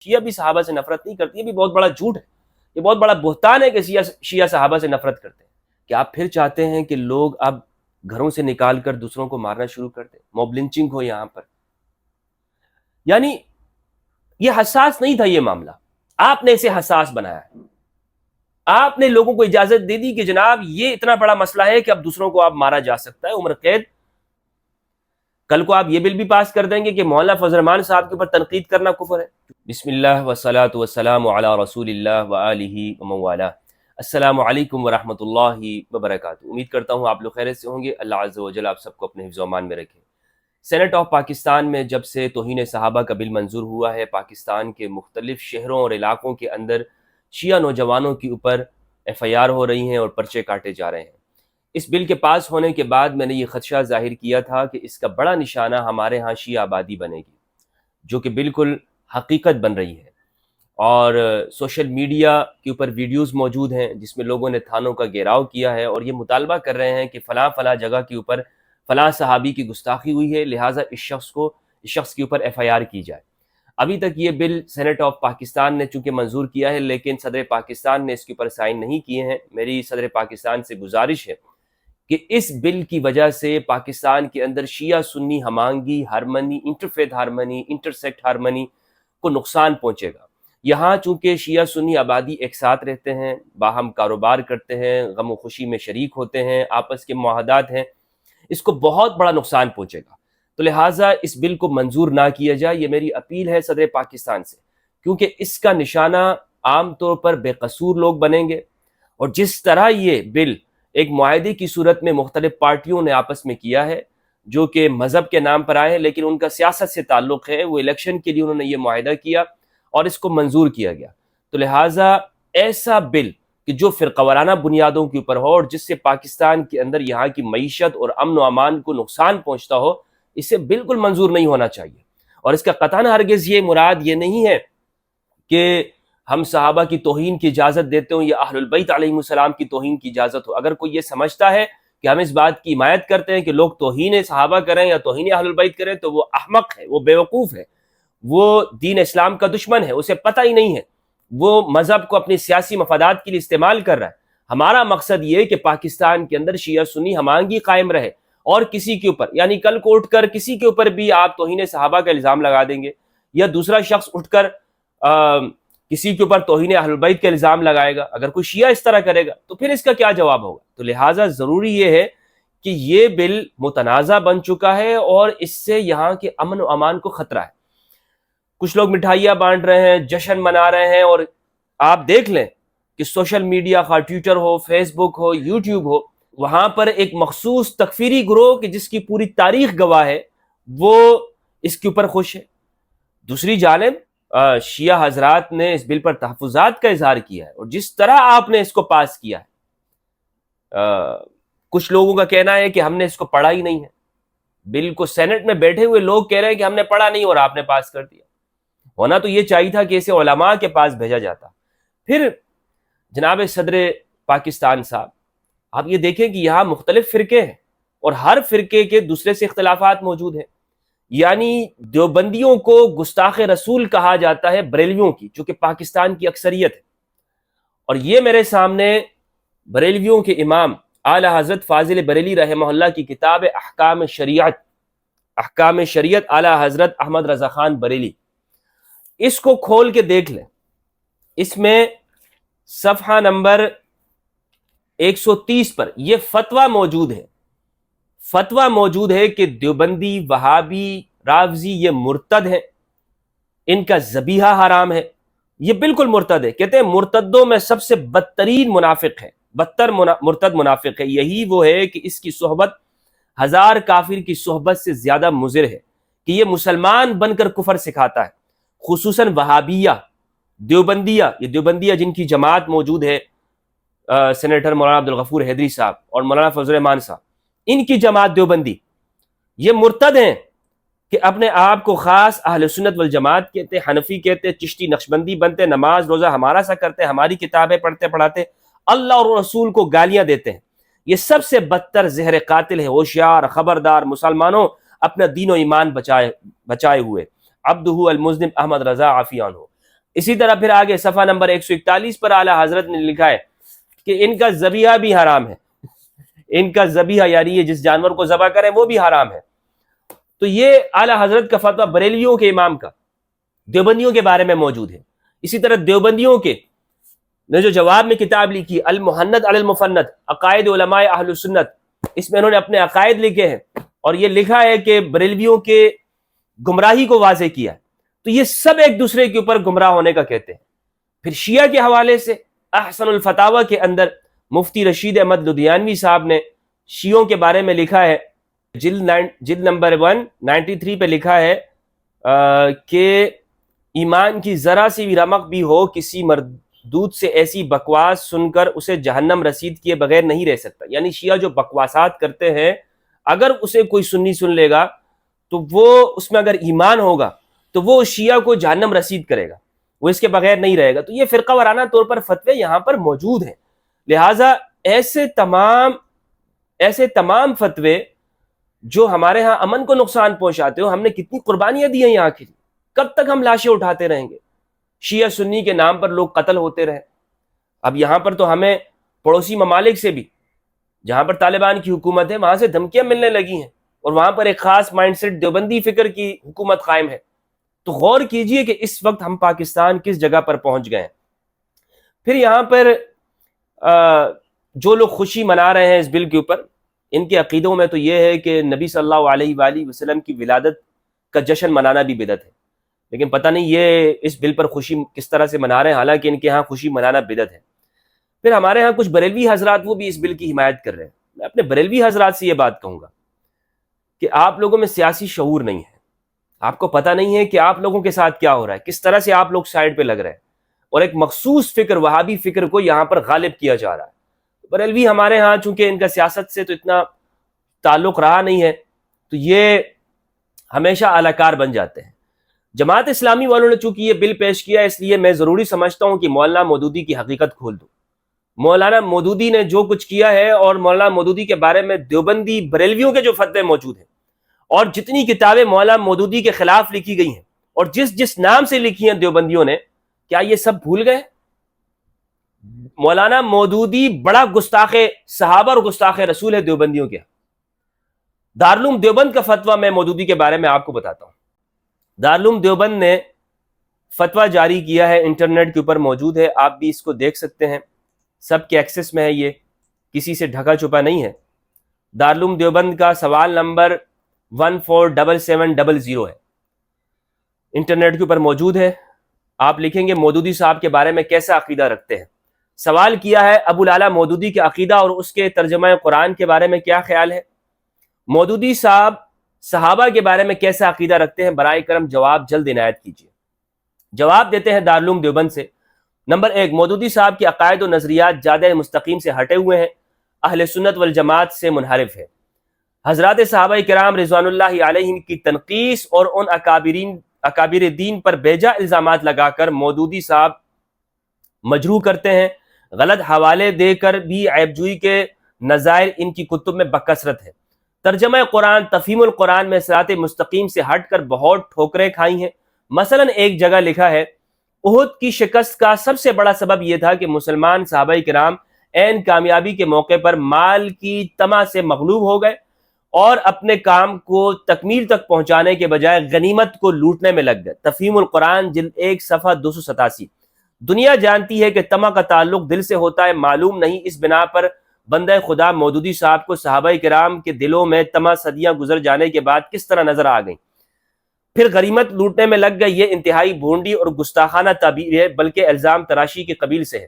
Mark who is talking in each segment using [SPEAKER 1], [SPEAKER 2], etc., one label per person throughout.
[SPEAKER 1] شیعہ بھی صحابہ سے نفرت نہیں کرتی، یہ بھی بہت بڑا جھوٹ ہے، یہ بہت بڑا بہتان ہے کہ شیعہ صحابہ سے نفرت کرتے ہیں۔ کہ آپ پھر چاہتے ہیں کہ لوگ اب گھروں سے نکال کر دوسروں کو مارنا شروع کر دیں، موب لنچنگ ہو یہاں پر؟ یعنی یہ حساس نہیں تھا یہ معاملہ، آپ نے اسے حساس بنایا ہے، آپ نے لوگوں کو اجازت دے دی کہ جناب یہ اتنا بڑا مسئلہ ہے کہ اب دوسروں کو آپ مارا جا سکتا ہے، عمر قید۔ کل کو آپ یہ بل بھی پاس کر دیں گے کہ مولانا فضل الرحمان صاحب کے اوپر تنقید کرنا کفر ہے۔ بسم اللہ والصلاۃ والسلام علی رسول اللہ وآلہ ومن والاه۔ السلام علیکم ورحمۃ اللہ وبرکاتہ۔ امید کرتا ہوں آپ لوگ خیریت سے ہوں گے، اللہ عز و جل آپ سب کو اپنے حفظ و امان میں رکھے۔ سینٹ آف پاکستان میں جب سے توہین صحابہ کا بل منظور ہوا ہے، پاکستان کے مختلف شہروں اور علاقوں کے اندر شیعہ نوجوانوں کے اوپر ایف آئی آر ہو رہی ہیں اور پرچے کاٹے جا رہے ہیں۔ اس بل کے پاس ہونے کے بعد میں نے یہ خدشہ ظاہر کیا تھا کہ اس کا بڑا نشانہ ہمارے ہاں شیعہ آبادی بنے گی، جو کہ بالکل حقیقت بن رہی ہے۔ اور سوشل میڈیا کے اوپر ویڈیوز موجود ہیں جس میں لوگوں نے تھانوں کا گھیراؤ کیا ہے اور یہ مطالبہ کر رہے ہیں کہ فلاں فلاں جگہ کے اوپر فلاں صحابی کی گستاخی ہوئی ہے، لہٰذا اس شخص کے اوپر ایف آئی آر کی جائے۔ ابھی تک یہ بل سینٹ آف پاکستان نے چونکہ منظور کیا ہے، لیکن صدر پاکستان نے اس کے اوپر سائن نہیں کیے ہیں۔ میری صدر پاکستان سے گزارش ہے کہ اس بل کی وجہ سے پاکستان کے اندر شیعہ سنی ہمانگی، harmony, interfaith harmony, intersect harmony کو نقصان پہنچے گا۔ یہاں چونکہ شیعہ سنی آبادی ایک ساتھ رہتے ہیں، باہم کاروبار کرتے ہیں، غم و خوشی میں شریک ہوتے ہیں، آپس کے معاہدات ہیں، اس کو بہت بڑا نقصان پہنچے گا۔ تو لہٰذا اس بل کو منظور نہ کیا جائے، یہ میری اپیل ہے صدر پاکستان سے، کیونکہ اس کا نشانہ عام طور پر بے قصور لوگ بنیں گے۔ اور جس طرح یہ بل ایک معاہدے کی صورت میں مختلف پارٹیوں نے آپس میں کیا ہے، جو کہ مذہب کے نام پر آئے ہیں لیکن ان کا سیاست سے تعلق ہے، وہ الیکشن کے لیے انہوں نے یہ معاہدہ کیا اور اس کو منظور کیا گیا۔ تو لہٰذا ایسا بل کہ جو فرقہ وارانہ بنیادوں کے اوپر ہو اور جس سے پاکستان کے اندر یہاں کی معیشت اور امن و امان کو نقصان پہنچتا ہو، اسے بالکل منظور نہیں ہونا چاہیے۔ اور اس کا قطعاً ہرگز یہ مراد یہ نہیں ہے کہ ہم صحابہ کی توہین کی اجازت دیتے ہوں یا اہل البیت علیہم السلام کی توہین کی اجازت ہو۔ اگر کوئی یہ سمجھتا ہے کہ ہم اس بات کی حمایت کرتے ہیں کہ لوگ توہین صحابہ کریں یا توہین اہل البیت کریں، تو وہ احمق ہے، وہ بیوقوف ہے، وہ دین اسلام کا دشمن ہے، اسے پتہ ہی نہیں ہے، وہ مذہب کو اپنی سیاسی مفادات کے لیے استعمال کر رہا ہے۔ ہمارا مقصد یہ ہے کہ پاکستان کے اندر شیعہ سنی ہمانگی قائم رہے، اور کسی کے اوپر یعنی کل کو اٹھ کر کسی کے اوپر بھی آپ توہین صحابہ کا الزام لگا دیں گے، یا دوسرا شخص اٹھ کر کسی کے اوپر توہین اہل البیت کا الزام لگائے گا، اگر کوئی شیعہ اس طرح کرے گا تو پھر اس کا کیا جواب ہوگا؟ تو لہٰذا ضروری یہ ہے کہ یہ بل متنازع بن چکا ہے اور اس سے یہاں کے امن و امان کو خطرہ ہے۔ کچھ لوگ مٹھائیاں بانٹ رہے ہیں، جشن منا رہے ہیں، اور آپ دیکھ لیں کہ سوشل میڈیا، خواہ ٹویٹر ہو، فیس بک ہو، یوٹیوب ہو، وہاں پر ایک مخصوص تکفیری گروہ کہ جس کی پوری تاریخ گواہ ہے، وہ اس کے اوپر خوش ہے۔ دوسری جانب شیعہ حضرات نے اس بل پر تحفظات کا اظہار کیا ہے، اور جس طرح آپ نے اس کو پاس کیا ہے، کچھ لوگوں کا کہنا ہے کہ ہم نے اس کو پڑھا ہی نہیں ہے۔ بل کو سینٹ میں بیٹھے ہوئے لوگ کہہ رہے ہیں کہ ہم نے پڑھا نہیں اور آپ نے پاس کر دیا۔ ہونا تو یہ چاہیے تھا کہ اسے علماء کے پاس بھیجا جاتا۔ پھر جناب صدر پاکستان صاحب، آپ یہ دیکھیں کہ یہاں مختلف فرقے ہیں اور ہر فرقے کے دوسرے سے اختلافات موجود ہیں۔ یعنی دیوبندیوں کو گستاخ رسول کہا جاتا ہے بریلویوں کی، جو کہ پاکستان کی اکثریت ہے، اور یہ میرے سامنے بریلویوں کے امام اعلی حضرت فاضل بریلی رحمہ اللہ کی کتاب احکام شریعت اعلی حضرت احمد رضا خان بریلی، اس کو کھول کے دیکھ لیں۔ اس میں صفحہ نمبر 130 پر یہ فتویٰ موجود ہے کہ دیوبندی، وہابی، رافضی یہ مرتد ہیں، ان کا ذبیحہ حرام ہے۔ یہ بالکل مرتد ہے، کہتے ہیں مرتدوں میں سب سے بدترین منافق ہے، مرتد منافق ہے، یہی وہ ہے کہ اس کی صحبت 1000 کافر کی صحبت سے زیادہ مضر ہے، کہ یہ مسلمان بن کر کفر سکھاتا ہے۔ خصوصاً وہابیہ، دیوبندیہ، یہ دیوبندیہ جن کی جماعت موجود ہے، سینیٹر مولانا عبدالغفور حیدری صاحب اور مولانا فضل الرحمان صاحب، ان کی جماعت دیوبندی، یہ مرتد ہیں کہ اپنے آپ کو خاص اہل سنت والجماعت کہتے، حنفی کہتے، چشتی نقشبندی بنتے، نماز روزہ ہمارا سا کرتے، ہماری کتابیں پڑھتے پڑھاتے، اللہ اور رسول کو گالیاں دیتے ہیں۔ یہ سب سے بدتر زہر قاتل ہے۔ ہوشیار، خبردار مسلمانوں، اپنا دین و ایمان بچائے ہوئے، عبدہ المذنب احمد رضا عافیہ عنہ۔ اسی طرح پھر آگے صفحہ نمبر 141 پر اعلیٰ حضرت نے لکھا ہے کہ ان کا ذبیحہ بھی حرام ہے، ان کا ذبیحہ یعنی یہ جس جانور کو ذبح کریں وہ بھی حرام ہے۔ تو یہ اعلیٰ حضرت کا فتویٰ بریلویوں کے امام کا دیوبندیوں کے بارے میں موجود ہے۔ اسی طرح دیوبندیوں کے نے جو جواب میں کتاب لکھی المحند علی المفند عقائد علماء اہل سنت، اس میں انہوں نے اپنے عقائد لکھے ہیں اور یہ لکھا ہے کہ بریلویوں کے گمراہی کو واضح کیا ہے۔ تو یہ سب ایک دوسرے کے اوپر گمراہ ہونے کا کہتے ہیں۔ پھر شیعہ کے حوالے سے احسن الفتاوی کے اندر مفتی رشید احمد لدھیانوی صاحب نے شیعوں کے بارے میں لکھا ہے، جلد نمبر 193 پہ لکھا ہے کہ ایمان کی ذرا سی بھی رمق بھی ہو کسی مردود سے ایسی بکواس سن کر اسے جہنم رسید کیے بغیر نہیں رہ سکتا۔ یعنی شیعہ جو بکواسات کرتے ہیں اگر اسے کوئی سنی سن لے گا تو وہ اس میں اگر ایمان ہوگا تو وہ شیعہ کو جہنم رسید کرے گا، وہ اس کے بغیر نہیں رہے گا۔ تو یہ فرقہ وارانہ طور پر فتوے یہاں پر موجود ہیں، لہٰذا ایسے تمام فتوے جو ہمارے ہاں امن کو نقصان پہنچاتے ہو، ہم نے کتنی قربانیاں دی ہیں یہاں کے لیے، کب تک ہم لاشیں اٹھاتے رہیں گے؟ شیعہ سنی کے نام پر لوگ قتل ہوتے رہے۔ اب یہاں پر تو ہمیں پڑوسی ممالک سے بھی، جہاں پر طالبان کی حکومت ہے، وہاں سے دھمکیاں ملنے لگی ہیں اور وہاں پر ایک خاص مائنڈ سیٹ دیوبندی فکر کی حکومت قائم ہے۔ تو غور کیجئے کہ اس وقت ہم پاکستان کس جگہ پر پہنچ گئے ہیں۔ پھر یہاں پر جو لوگ خوشی منا رہے ہیں اس بل کے اوپر، ان کے عقیدوں میں تو یہ ہے کہ نبی صلی اللہ علیہ وآلہ وسلم کی ولادت کا جشن منانا بھی بدعت ہے، لیکن پتہ نہیں یہ اس بل پر خوشی کس طرح سے منا رہے ہیں، حالانکہ ان کے ہاں خوشی منانا بدعت ہے۔ پھر ہمارے ہاں کچھ بریلوی حضرات وہ بھی اس بل کی حمایت کر رہے ہیں۔ میں اپنے بریلوی حضرات سے یہ بات کہوں گا کہ آپ لوگوں میں سیاسی شعور نہیں ہے، آپ کو پتہ نہیں ہے کہ آپ لوگوں کے ساتھ کیا ہو رہا ہے، کس طرح سے آپ لوگ سائڈ پہ لگ رہے ہیں اور ایک مخصوص فکر وہابی فکر کو یہاں پر غالب کیا جا رہا ہے۔ بریلوی ہمارے ہاں چونکہ ان کا سیاست سے تو اتنا تعلق رہا نہیں ہے تو یہ ہمیشہ اعلی کار بن جاتے ہیں۔ جماعت اسلامی والوں نے چونکہ یہ بل پیش کیا، اس لیے میں ضروری سمجھتا ہوں کہ مولانا مودودی کی حقیقت کھول دوں۔ مولانا مودودی نے جو کچھ کیا ہے اور مولانا مودودی کے بارے میں دیوبندی بریلویوں کے جو فتوے موجود ہیں اور جتنی کتابیں مولانا مودودی کے خلاف لکھی گئی ہیں اور جس نام سے لکھی ہیں دیوبندیوں نے، کیا یہ سب بھول گئے؟ مولانا مودودی بڑا گستاخ صحابہ اور گستاخ رسول ہے دیوبندیوں کے۔ دارالعلوم دیوبند کا فتویٰ میں مودودی کے بارے میں آپ کو بتاتا ہوں۔ دارالعلوم دیوبند نے فتویٰ جاری کیا ہے، انٹرنیٹ کے اوپر موجود ہے، آپ بھی اس کو دیکھ سکتے ہیں، سب کے ایکسس میں ہے، یہ کسی سے ڈھکا چھپا نہیں ہے۔ دارالعلوم دیوبند کا سوال نمبر 147700 ہے، انٹرنیٹ کے اوپر موجود ہے۔ آپ لکھیں گے مودودی صاحب کے بارے میں کیسا عقیدہ رکھتے ہیں۔ سوال کیا ہے ابو الاعلیٰ مودودی کے عقیدہ اور اس کے ترجمہ قرآن کے بارے میں کیا خیال ہے؟ مودودی صاحب صحابہ کے بارے میں کیسا عقیدہ رکھتے ہیں؟ برائے کرم جواب جلد عنایت کیجیے۔ جواب دیتے ہیں دارالعلوم دیوبند سے۔ نمبر 1، مودودی صاحب کے عقائد و نظریات جادہ مستقیم سے ہٹے ہوئے ہیں، اہل سنت والجماعت سے منحرف ہے۔ حضرات صحابہ کرام رضوان اللہ علیہم کی تنقیص اور ان اکابر دین پر بیجا الزامات لگا کر مودودی صاحب مجروح کرتے ہیں۔ غلط حوالے دے کر بھی عیب جوئی کے نظائر ان کی کتب میں بکثرت ہے۔ ترجمہ قرآن تفہیم القرآن میں صراط مستقیم سے ہٹ کر بہت ٹھوکریں کھائی ہیں۔ مثلا ایک جگہ لکھا ہے احد کی شکست کا سب سے بڑا سبب یہ تھا کہ مسلمان صحابہ کرام عین کامیابی کے موقع پر مال کی طمع سے مغلوب ہو گئے اور اپنے کام کو تکمیل تک پہنچانے کے بجائے غنیمت کو لوٹنے میں لگ گئے۔ تفہیم القرآن جلد 1 صفحہ 287۔ دنیا جانتی ہے کہ طمع کا تعلق دل سے ہوتا ہے، معلوم نہیں اس بنا پر بندہ خدا مودودی صاحب کو صحابہ کرام کے دلوں میں طمع صدیاں گزر جانے کے بعد کس طرح نظر آ گئیں، پھر غنیمت لوٹنے میں لگ گئے۔ یہ انتہائی بھونڈی اور گستاخانہ تعبیر ہے، بلکہ الزام تراشی کے قبیل سے ہے۔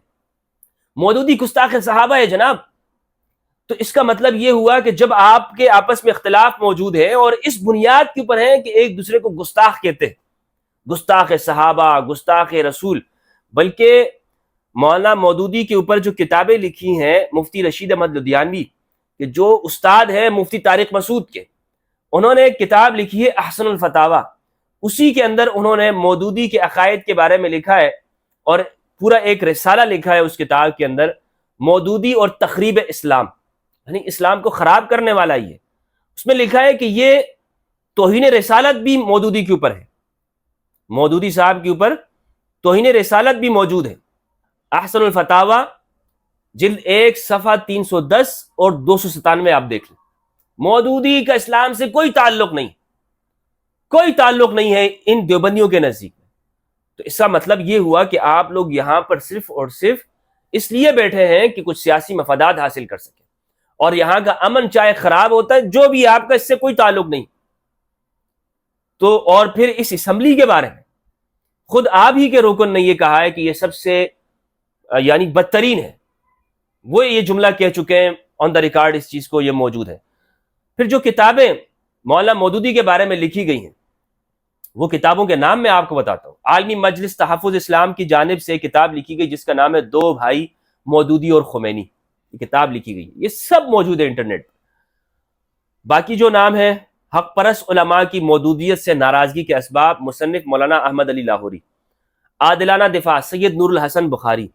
[SPEAKER 1] مودودی گستاخ صحابہ ہے جناب، تو اس کا مطلب یہ ہوا کہ جب آپ کے آپس میں اختلاف موجود ہے اور اس بنیاد کے اوپر ہے کہ ایک دوسرے کو گستاخ کہتے ہیں، گستاخ صحابہ، گستاخ رسول، بلکہ مولانا مودودی کے اوپر جو کتابیں لکھی ہیں مفتی رشید احمد لدھیانوی کہ جو استاد ہیں مفتی طارق مسعود کے، انہوں نے ایک کتاب لکھی ہے احسن الفتاوی، اسی کے اندر انہوں نے مودودی کے عقائد کے بارے میں لکھا ہے اور پورا ایک رسالہ لکھا ہے اس کتاب کے اندر، مودودی اور تخریب اسلام، یعنی اسلام کو خراب کرنے والا یہ۔ اس میں لکھا ہے کہ یہ توہین رسالت بھی مودودی کے اوپر ہے، مودودی صاحب کے اوپر توہین رسالت بھی موجود ہے. احسن الفتاوی جلد 1 صفحہ 310 اور 297 آپ دیکھ لیں. مودودی کا اسلام سے کوئی تعلق نہیں، کوئی تعلق نہیں ہے ان دیوبندیوں کے نزدیک. تو اس کا مطلب یہ ہوا کہ آپ لوگ یہاں پر صرف اور صرف اس لیے بیٹھے ہیں کہ کچھ سیاسی مفادات حاصل کر سکیں، اور یہاں کا امن چاہے خراب ہوتا ہے جو بھی، آپ کا اس سے کوئی تعلق نہیں. تو اور پھر اس اسمبلی کے بارے میں خود آپ ہی کے رکن نے یہ کہا ہے کہ یہ سب سے یعنی بدترین ہے. وہ یہ جملہ کہہ چکے ہیں آن دا ریکارڈ، اس چیز کو یہ موجود ہے. پھر جو کتابیں مولانا مودودی کے بارے میں لکھی گئی ہیں، وہ کتابوں کے نام میں آپ کو بتاتا ہوں. عالمی مجلس تحفظ اسلام کی جانب سے کتاب لکھی گئی جس کا نام ہے 2 بھائی مودودی اور خمینی. یہ کتاب لکھی گئی، یہ سب موجود ہے انٹرنیٹ پر. باقی جو نام ہے، حق پرست علماء کی مودودیت سے ناراضگی کے اسباب، مصنف مولانا احمد علی لاہوری. عادلانہ دفاع، سید نور الحسن بخاری.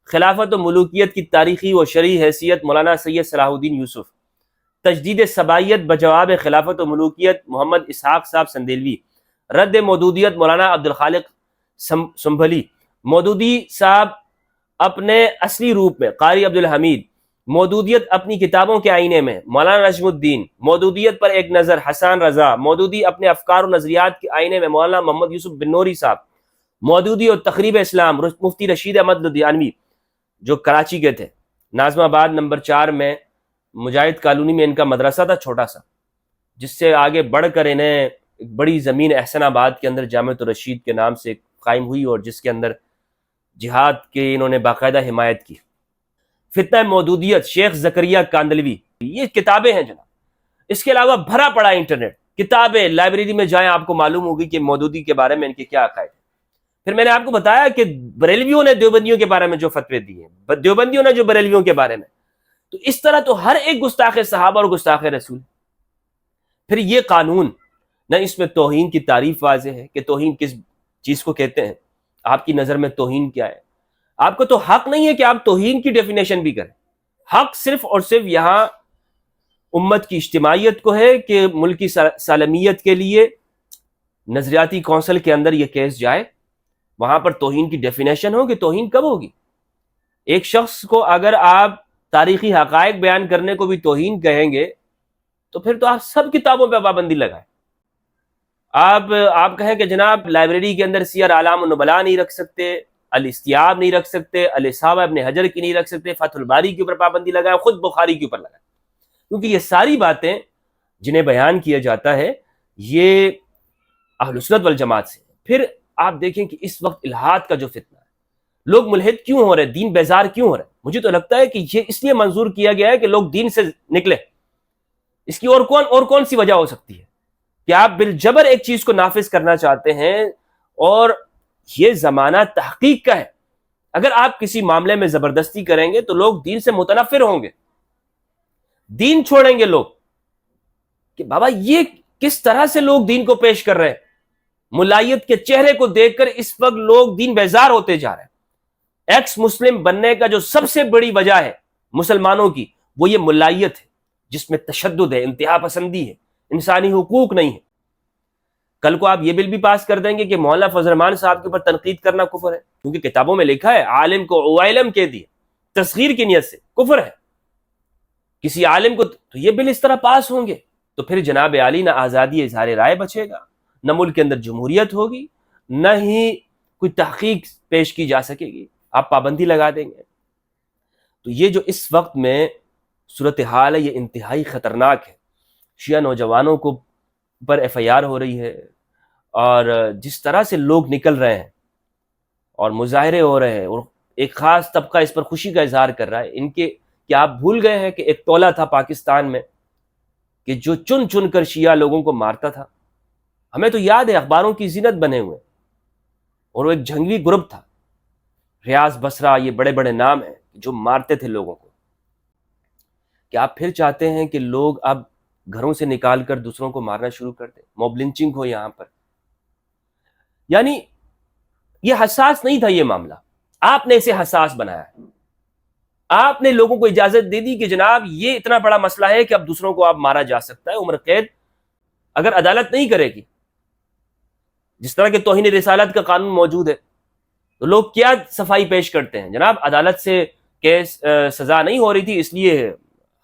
[SPEAKER 1] خلافت و ملوکیت کی تاریخی و شرعی حیثیت، مولانا سید صلاح الدین یوسف. تجدید سبائیت بجواب خلافت و ملوکیت، محمد اسحاق صاحب سندیلوی. رد مودودیت، مولانا عبدالخالق سنبھلی. مودودی صاحب اپنے اصلی روپ میں، قاری عبدالحمید. مودودیت اپنی کتابوں کے آئینے میں، مولانا نجم الدین. مودودیت پر ایک نظر، حسان رضا. مودودی اپنے افکار و نظریات کے آئینے میں، مولانا محمد یوسف بن نوری صاحب. مودودی اور تقریب اسلام، مفتی رشید احمد لدھیانوی جو کراچی کے تھے. ناظم آباد نمبر 4 میں مجاہد کالونی میں ان کا مدرسہ تھا چھوٹا سا، جس سے آگے بڑھ کر انہیں ایک بڑی زمین احسن آباد کے اندر جامعۃ الرشید کے نام سے قائم ہوئی، اور جس کے اندر جہاد کے انہوں نے باقاعدہ حمایت کی. فتنہ مودودیت، شیخ زکریہ کاندلوی. یہ کتابیں ہیں جناب. اس کے علاوہ بھرا پڑا انٹرنیٹ کتابیں، لائبریری میں جائیں آپ کو معلوم ہوگی کہ مودودی کے بارے میں ان کے کیا عقائد ہیں. پھر میں نے آپ کو بتایا کہ بریلویوں نے دیوبندیوں کے بارے میں جو فتوے دیے ہیں، دیوبندیوں نے جو بریلویوں کے بارے میں. تو اس طرح تو ہر ایک گستاخ صحابہ اور گستاخ رسول. پھر یہ قانون، نہ اس میں توہین کی تعریف واضح ہے کہ توہین کس چیز کو کہتے ہیں، آپ کی نظر میں توہین کیا ہے. آپ کو تو حق نہیں ہے کہ آپ توہین کی ڈیفینیشن بھی کریں. حق صرف اور صرف یہاں امت کی اجتماعیت کو ہے کہ ملکی سالمیت کے لیے نظریاتی کونسل کے اندر یہ کیس جائے، وہاں پر توہین کی ڈیفینیشن ہو کہ توہین کب ہوگی. ایک شخص کو اگر آپ تاریخی حقائق بیان کرنے کو بھی توہین کہیں گے تو پھر تو آپ سب کتابوں پہ پابندی لگائیں. آپ کہیں کہ جناب لائبریری کے اندر سیر اعلام النبلاء نہیں رکھ سکتے، الاستیاب نہیں رکھ سکتے، الاصابہ ابن حجر کی نہیں رکھ سکتے، فتح الباری کے اوپر پابندی لگائیں، خود بخاری کے اوپر لگائیں. کیونکہ یہ ساری باتیں جنہیں بیان کیا جاتا ہے یہ اہل سنت والجماعت سے. پھر آپ دیکھیں کہ اس وقت الہاد کا جو فتنہ ہے، لوگ ملحد کیوں ہو رہے ہیں، دین بیزار کیوں ہو رہے ہیں. مجھے تو لگتا ہے کہ یہ اس لیے منظور کیا گیا ہے کہ لوگ دین سے نکلے. اس کی اور کون سی وجہ ہو سکتی ہے کہ آپ بالجبر ایک چیز کو نافذ کرنا چاہتے ہیں، اور یہ زمانہ تحقیق کا ہے. اگر آپ کسی معاملے میں زبردستی کریں گے تو لوگ دین سے متنفر ہوں گے، دین چھوڑیں گے لوگ کہ بابا یہ کس طرح سے لوگ دین کو پیش کر رہے ہیں. ملائیت کے چہرے کو دیکھ کر اس وقت لوگ دین بیزار ہوتے جا رہے ہیں. ایکس مسلم بننے کا جو سب سے بڑی وجہ ہے مسلمانوں کی، وہ یہ ملائیت ہے جس میں تشدد ہے، انتہا پسندی ہے، انسانی حقوق نہیں ہے. کل کو آپ یہ بل بھی پاس کر دیں گے کہ مولانا فضل الرحمان صاحب کے اوپر تنقید کرنا کفر ہے، کیونکہ کتابوں میں لکھا ہے عالم کو اوائلم کہہ دیا، تصغیر کی نیت سے کفر ہے کسی عالم کو. تو یہ بل اس طرح پاس ہوں گے تو پھر جناب عالی نہ آزادی اظہار رائے بچے گا، نہ ملک کے اندر جمہوریت ہوگی، نہ ہی کوئی تحقیق پیش کی جا سکے گی. آپ پابندی لگا دیں گے. تو یہ جو اس وقت میں صورتحال ہے یہ انتہائی خطرناک ہے. شیعہ نوجوانوں کو پر ایف آئی آر ہو رہی ہے، اور جس طرح سے لوگ نکل رہے ہیں اور مظاہرے ہو رہے ہیں، اور ایک خاص طبقہ اس پر خوشی کا اظہار کر رہا ہے. ان کے کیا آپ بھول گئے ہیں کہ ایک ٹولہ تھا پاکستان میں کہ جو چن چن کر شیعہ لوگوں کو مارتا تھا. ہمیں تو یاد ہے، اخباروں کی زینت بنے ہوئے، اور وہ ایک جھنگوی گروپ تھا، ریاض بصرہ، یہ بڑے بڑے نام ہیں جو مارتے تھے لوگوں کو. کیا آپ پھر چاہتے ہیں کہ لوگ اب گھروں سے نکال کر دوسروں کو مارنا شروع کر دیں، موب لنچنگ ہو یہاں پر؟ یعنی یہ حساس نہیں تھا یہ معاملہ، آپ نے اسے حساس بنایا ہے. آپ نے لوگوں کو اجازت دے دی کہ جناب یہ اتنا بڑا مسئلہ ہے کہ اب دوسروں کو اب مارا جا سکتا ہے، عمر قید اگر عدالت نہیں کرے گی. جس طرح کہ توہین رسالت کا قانون موجود ہے، تو لوگ کیا صفائی پیش کرتے ہیں، جناب عدالت سے کیس سزا نہیں ہو رہی تھی اس لیے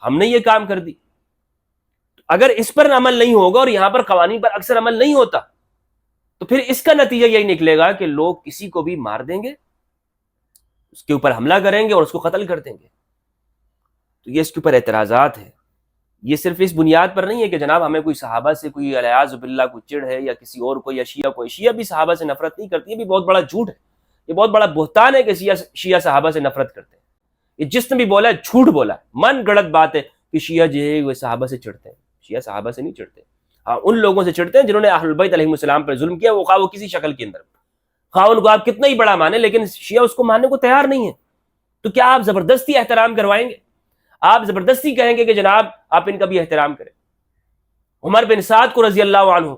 [SPEAKER 1] ہم نے یہ کام کر دی. اگر اس پر عمل نہیں ہوگا اور یہاں پر قوانین پر اکثر عمل نہیں ہوتا تو پھر اس کا نتیجہ یہی نکلے گا کہ لوگ کسی کو بھی مار دیں گے، اس کے اوپر حملہ کریں گے اور اس کو قتل کر دیں گے. تو یہ اس کے اوپر اعتراضات ہیں. یہ صرف اس بنیاد پر نہیں ہے کہ جناب ہمیں کوئی صحابہ سے کوئی الیاذ باللہ کو چڑ ہے یا کسی اور کو یا شیعہ کو. شیعہ بھی صحابہ سے نفرت نہیں کرتی. یہ بھی بہت بڑا جھوٹ ہے، یہ بہت بڑا بہتان ہے کہ شیعہ صحابہ سے نفرت کرتے ہیں. یہ جس نے بھی بولا ہے جھوٹ بولا ہے، من گڑت بات ہے کہ شیعہ جو ہے وہ صحابہ سے چڑھتے ہیں. شیعہ صحابہ سے نہیں چڑھتے. ہاں ان لوگوں سے چڑھتے ہیں جنہوں نے اہل البیت علیہم السلام پر ظلم کیا، وہ خواہ وہ کسی شکل کے اندر، خواہ ان کو آپ کتنا ہی بڑا مانیں، لیکن شیعہ اس کو ماننے کو تیار نہیں ہے. تو کیا آپ زبردستی احترام کروائیں گے؟ آپ زبردستی کہیں گے کہ جناب آپ ان کا بھی احترام کریں؟ عمر بن سعد کو رضی اللہ عنہ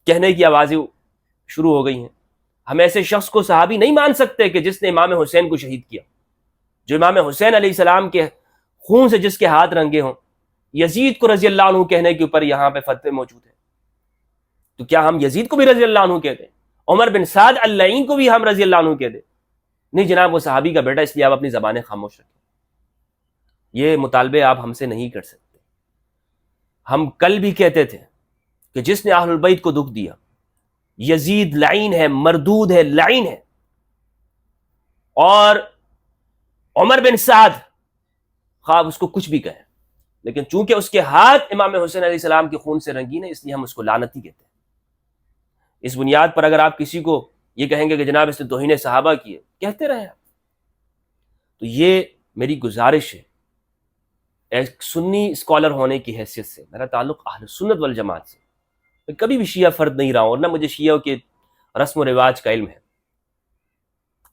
[SPEAKER 1] کہنے کی آوازیں شروع ہو گئی ہیں. ہم ایسے شخص کو صحابی نہیں مان سکتے کہ جس نے امام حسین کو شہید کیا، جو امام حسین علیہ السلام کے خون سے جس کے ہاتھ رنگے ہوں. یزید کو رضی اللہ عنہ کہنے کے اوپر یہاں پہ فتوے موجود ہیں. تو کیا ہم یزید کو بھی رضی اللہ عنہ کہتے ہیں؟ عمر بن سعد اللعین کو بھی ہم رضی اللہ عنہ کہتے ہیں؟ نہیں جناب، وہ صحابی کا بیٹا، اس لیے آپ اپنی زبانیں خاموش رکھیں. یہ مطالبے آپ ہم سے نہیں کر سکتے. ہم کل بھی کہتے تھے کہ جس نے اہل البیت کو دکھ دیا، یزید لعین ہے، مردود ہے، لعین ہے. اور عمر بن سعد خواب اس کو کچھ بھی کہیں، لیکن چونکہ اس کے ہاتھ امام حسین علیہ السلام کے خون سے رنگین ہے اس لیے ہم اس کو لعنتی کہتے ہیں. اس بنیاد پر اگر آپ کسی کو یہ کہیں گے کہ جناب اس نے توہین صحابہ کیے، کہتے رہیں آپ. تو یہ میری گزارش ہے، ایک سنی اسکالر ہونے کی حیثیت سے میرا تعلق اہل سنت والجماعت سے. میں کبھی بھی شیعہ فرد نہیں رہا ہوں اور نہ مجھے شیعہ کے رسم و رواج کا علم ہے.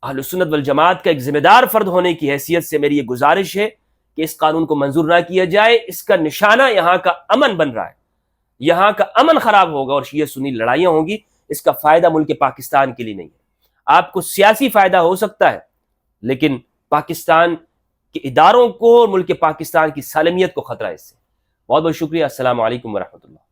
[SPEAKER 1] اہل سنت والجماعت کا ایک ذمہ دار فرد ہونے کی حیثیت سے میری یہ گزارش ہے کہ اس قانون کو منظور نہ کیا جائے. اس کا نشانہ یہاں کا امن بن رہا ہے، یہاں کا امن خراب ہوگا اور شیعہ سنی لڑائیاں ہوں گی. اس کا فائدہ ملک پاکستان کے لیے نہیں ہے. آپ کو سیاسی فائدہ ہو سکتا ہے لیکن پاکستان کے اداروں کو، ملک پاکستان کی سالمیت کو خطرہ ہے اس سے. بہت بہت شکریہ. السلام علیکم ورحمۃ اللہ.